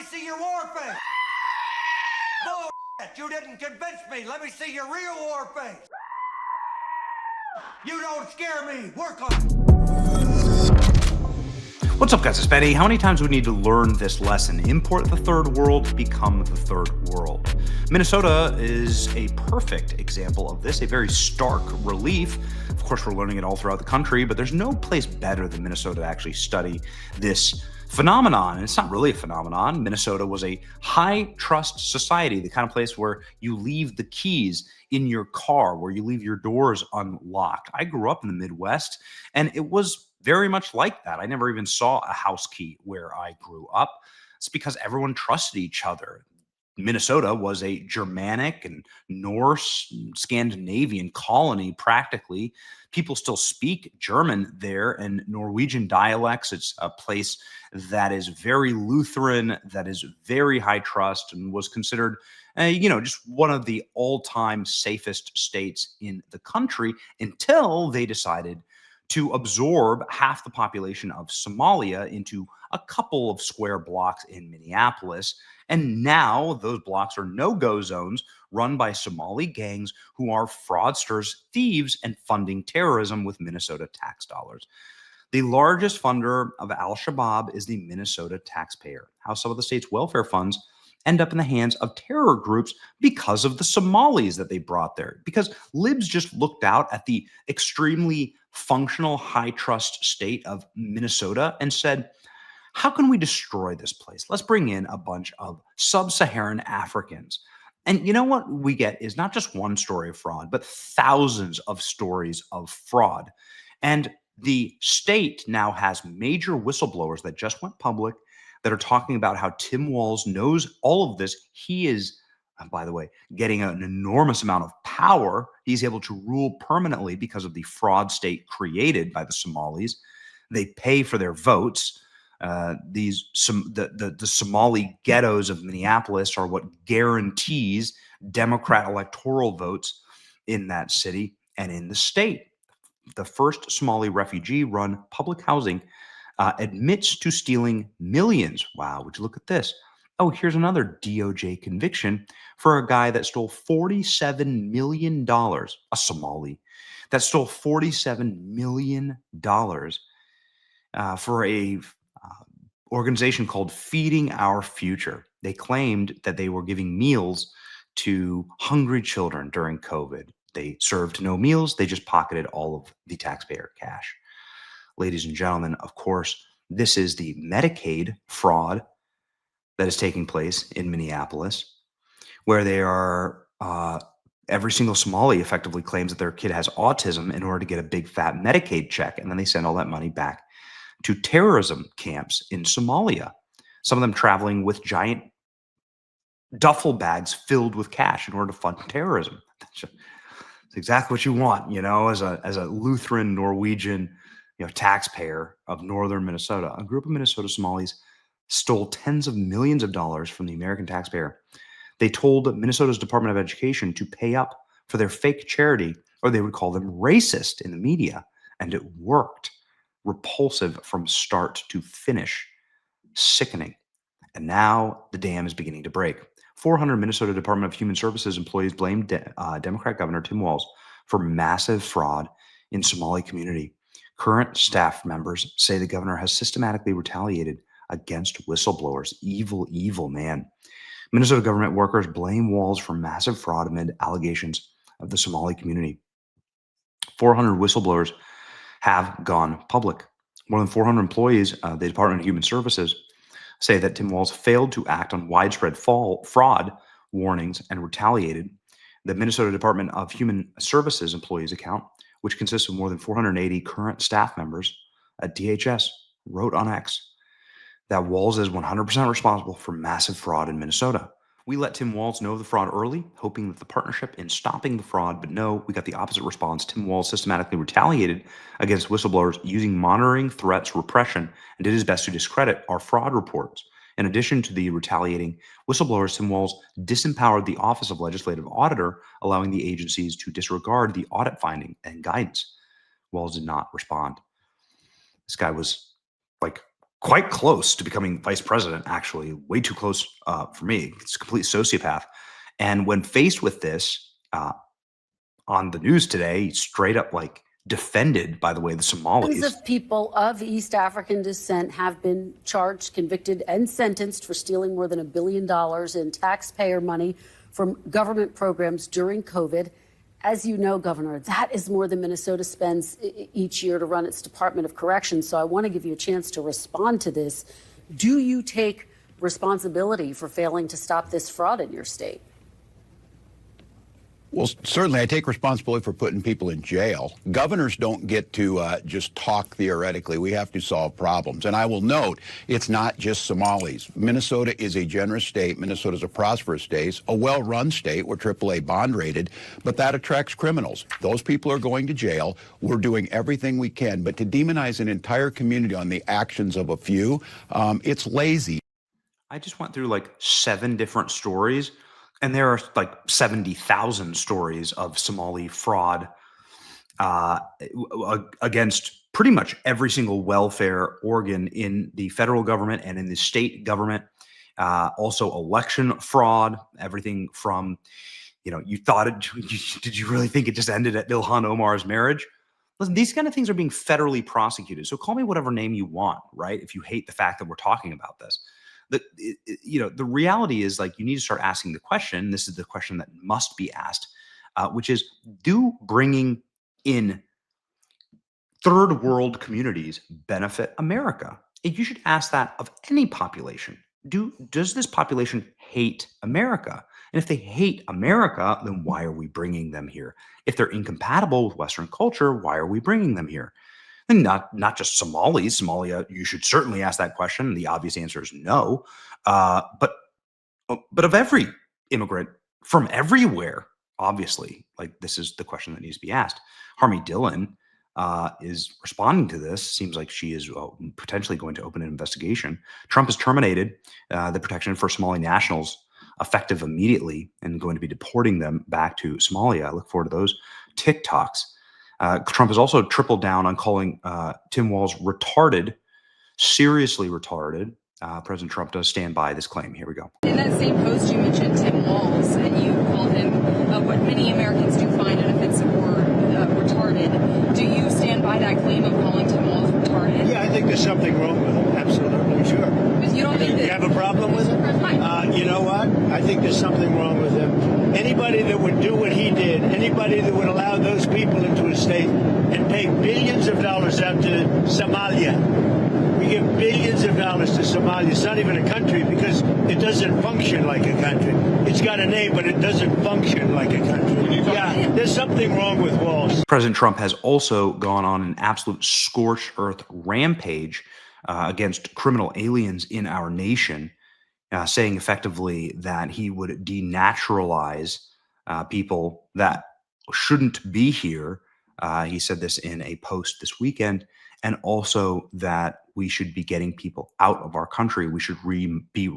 me see your war face. Bullshit, you didn't convince me. Let me see your real war face. You don't scare me. Work on it. What's up, guys? It's Benny. How many times do we need to learn this lesson? Import the third world, become the third world. Minnesota is a perfect example of this, a very stark relief. Of course, we're learning it all throughout the country, but there's no place better than Minnesota to actually study this phenomenon. And it's not really a phenomenon. Minnesota was a high-trust society, the kind of place where you leave the keys in your car, where you leave your doors unlocked. I grew up in the Midwest, and it was very much like that. I never even saw a house key where I grew up. It's because everyone trusted each other. Minnesota was a Germanic and Norse and Scandinavian colony, practically. People still speak German there and Norwegian dialects. It's a place that is very Lutheran, that is very high trust, and was considered, just one of the all-time safest states in the country until they decided to absorb half the population of Somalia into a couple of square blocks in Minneapolis. And now those blocks are no-go zones run by Somali gangs who are fraudsters, thieves, and funding terrorism with Minnesota tax dollars. The largest funder of al-Shabaab is the Minnesota taxpayer. How some of the state's welfare funds end up in the hands of terror groups because of the Somalis that they brought there. Because libs just looked out at the extremely functional, high-trust state of Minnesota and said, how can we destroy this place? Let's bring in a bunch of sub-Saharan Africans. And you know what we get is not just one story of fraud, but thousands of stories of fraud. And the state now has major whistleblowers that just went public that are talking about how Tim Walz knows all of this. He is, by the way, getting an enormous amount of power. He's able to rule permanently because of the fraud state created by the Somalis. They pay for their votes. The Somali ghettos of Minneapolis are what guarantees Democrat electoral votes in that city and in the state. The first Somali refugee-run public housing admits to stealing millions. Wow, would you look at this? Oh, here's another DOJ conviction for a guy that stole $47 million, a Somali, that stole $47 million for a organization called Feeding Our Future. They claimed that they were giving meals to hungry children during COVID. They served no meals. They just pocketed all of the taxpayer cash. Ladies and gentlemen, of course, this is the Medicaid fraud that is taking place in Minneapolis, where they are, every single Somali effectively claims that their kid has autism in order to get a big fat Medicaid check, and then they send all that money back to terrorism camps in Somalia, some of them traveling with giant duffel bags filled with cash in order to fund terrorism. That's exactly what you want, as a Lutheran Norwegian taxpayer of northern Minnesota. A group of Minnesota Somalis stole tens of millions of dollars from the American taxpayer. They told Minnesota's Department of Education to pay up for their fake charity, or they would call them racist in the media, and it worked. Repulsive from start to finish. Sickening. And now the dam is beginning to break. 400 Minnesota Department of Human Services employees blamed Democrat Governor Tim Walz for massive fraud in Somali community. Current staff members say the governor has systematically retaliated against whistleblowers. Evil, evil man. Minnesota government workers blame Walz for massive fraud amid allegations of the Somali community. 400 whistleblowers have gone public. More than 400 employees of the Department of Human Services say that Tim Walz failed to act on widespread fraud warnings and retaliated. The Minnesota Department of Human Services employees account, which consists of more than 480 current staff members at DHS, wrote on X that Walz is 100% responsible for massive fraud in Minnesota. We let Tim Walz know of the fraud early, hoping that the partnership in stopping the fraud, but no, we got the opposite response. Tim Walz systematically retaliated against whistleblowers using monitoring, threats, repression, and did his best to discredit our fraud reports. In addition to the retaliating whistleblowers, Tim Walz disempowered the Office of Legislative Auditor, allowing the agencies to disregard the audit finding and guidance. Walz did not respond. This guy was like quite close to becoming vice president, actually, way too close for me. It's a complete sociopath. And when faced with this on the news today, straight up like defended, by the way, the Somalis. Dozens of people of East African descent have been charged, convicted, and sentenced for stealing more than $1 billion in taxpayer money from government programs during COVID. As you know, Governor, that is more than Minnesota spends each year to run its Department of Corrections. So I want to give you a chance to respond to this. Do you take responsibility for failing to stop this fraud in your state? Well, certainly I take responsibility for putting people in jail. Governors don't get to just talk theoretically. We have to solve problems. And I will note, it's not just Somalis. Minnesota is a generous state. Minnesota is a prosperous state, a well-run state. We're AAA bond rated, but that attracts criminals. Those people are going to jail. We're doing everything we can. But to demonize an entire community on the actions of a few, it's lazy. I just went through like 7 different stories. And there are like 70,000 stories of Somali fraud against pretty much every single welfare organ in the federal government and in the state government. Also election fraud, everything from, you thought did you really think it just ended at Ilhan Omar's marriage? Listen, these kind of things are being federally prosecuted. So call me whatever name you want, right? If you hate the fact that we're talking about this. The reality is, like, you need to start asking the question. This is the question that must be asked, which is, do bringing in third world communities benefit America? You should ask that of any population. Does this population hate America? And if they hate America, then why are we bringing them here? If they're incompatible with Western culture, why are we bringing them here? And not just Somalis. Somalia, you should certainly ask that question. The obvious answer is no. But of every immigrant from everywhere, obviously, like, this is the question that needs to be asked. Harmy Dillon is responding to this. Seems like she is potentially going to open an investigation. Trump has terminated the protection for Somali nationals effective immediately and going to be deporting them back to Somalia. I look forward to those TikToks. Trump has also tripled down on calling Tim Walz retarded, seriously retarded. President Trump does stand by this claim. Here we go. In that same post, you mentioned Tim Walz, and you called him what many Americans do find an offensive word, retarded. Do you stand by that claim of calling Tim Walz retarded? Yeah, I think there's something wrong with him. Absolutely, sure. But you don't think You have a problem with him? You know what? I think there's something wrong with him. Anybody that would do what he did, anybody that would allow those people into his state and pay billions of dollars out to Somalia. We give billions of dollars to Somalia. It's not even a country because it doesn't function like a country. It's got a name, but it doesn't function like a country. Yeah, there's something wrong with Walz. President Trump has also gone on an absolute scorched earth rampage against criminal aliens in our nation, saying effectively that he would denaturalize people that shouldn't be here. He said this in a post this weekend, and also that we should be getting people out of our country. We should be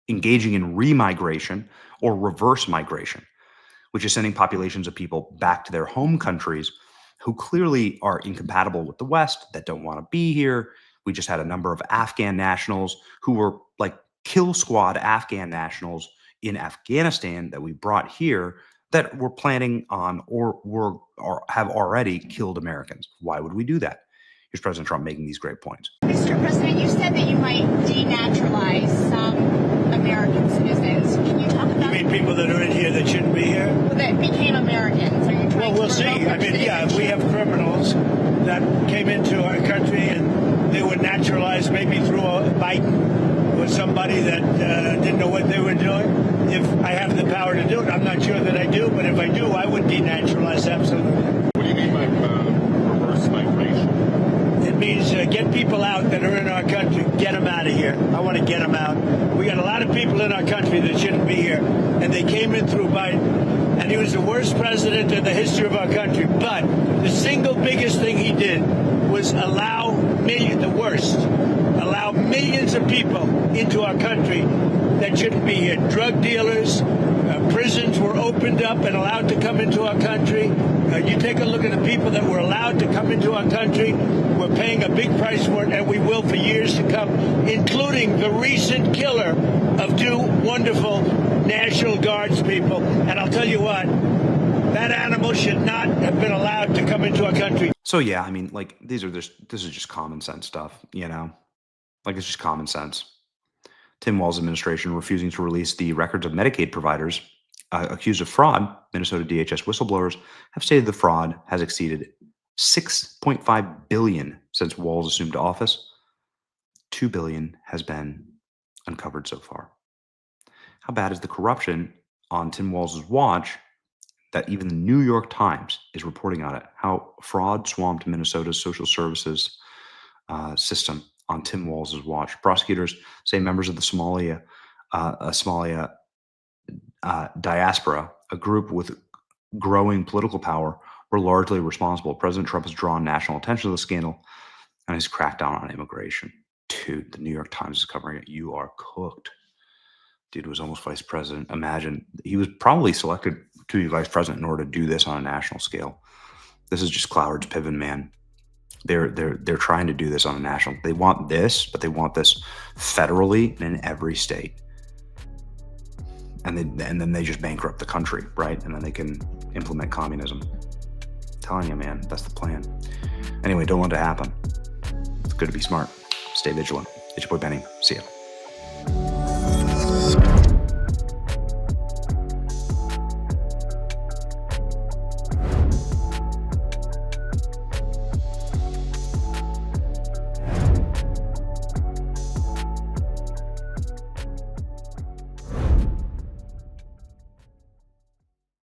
engaging in remigration or reverse migration, which is sending populations of people back to their home countries who clearly are incompatible with the West, that don't want to be here. We just had a number of Afghan nationals who were like kill squad Afghan nationals in Afghanistan that we brought here that were planning on or have already killed Americans. Why would we do that? Here's President Trump making these great points. Mr. President, you said that you might denaturalize some American citizens. Can you talk about... You mean people that are in here that shouldn't be here? That became Americans. Are you trying Well, we'll to see. I mean, yeah, if we have criminals that came into our country and they were naturalized maybe through a Biden or somebody that didn't know what they were doing, if I have the power to do it, I'm not sure that I do, but if I do, I would denaturalize absolutely. What do you mean by reverse migration? It means get people out that are in our country, get them out of here. I want to get them out. We got a lot of people in our country that shouldn't be here, and they came in through Biden, and he was the worst president in the history of our country. But the single biggest thing he did was allow millions of people into our country that shouldn't be here. Drug dealers, prisons were opened up and allowed to come into our country. You take a look at the people that were allowed to come into our country. We're paying a big price for it, and we will for years to come, including the recent killer of two wonderful National Guards people. And I'll tell you what, that animal should not have been allowed to come into our country. So yeah, I mean, like, this is just common sense stuff, you know? Like, it's just common sense. Tim Walz' administration refusing to release the records of Medicaid providers accused of fraud. Minnesota DHS whistleblowers have stated the fraud has exceeded $6.5 billion since Walz assumed office. $2 billion has been uncovered so far. How bad is the corruption on Tim Walz' watch that even the New York Times is reporting on it? How fraud swamped Minnesota's social services system on Tim Walz' watch. Prosecutors say members of the Somali diaspora, a group with growing political power, were largely responsible. President Trump has drawn national attention to the scandal and his crackdown on immigration. Dude, the New York Times is covering it. You are cooked. Dude was almost vice president. Imagine, he was probably selected to be vice president in order to do this on a national scale. This is just Cloward's Piven, man. They're trying to do this on a national. They want this, but they want this federally and in every state. And then they just bankrupt the country, right? And then they can implement communism. I'm telling you, man, that's the plan. Anyway, don't let it happen. It's good to be smart. Stay vigilant. It's your boy Benny. See ya.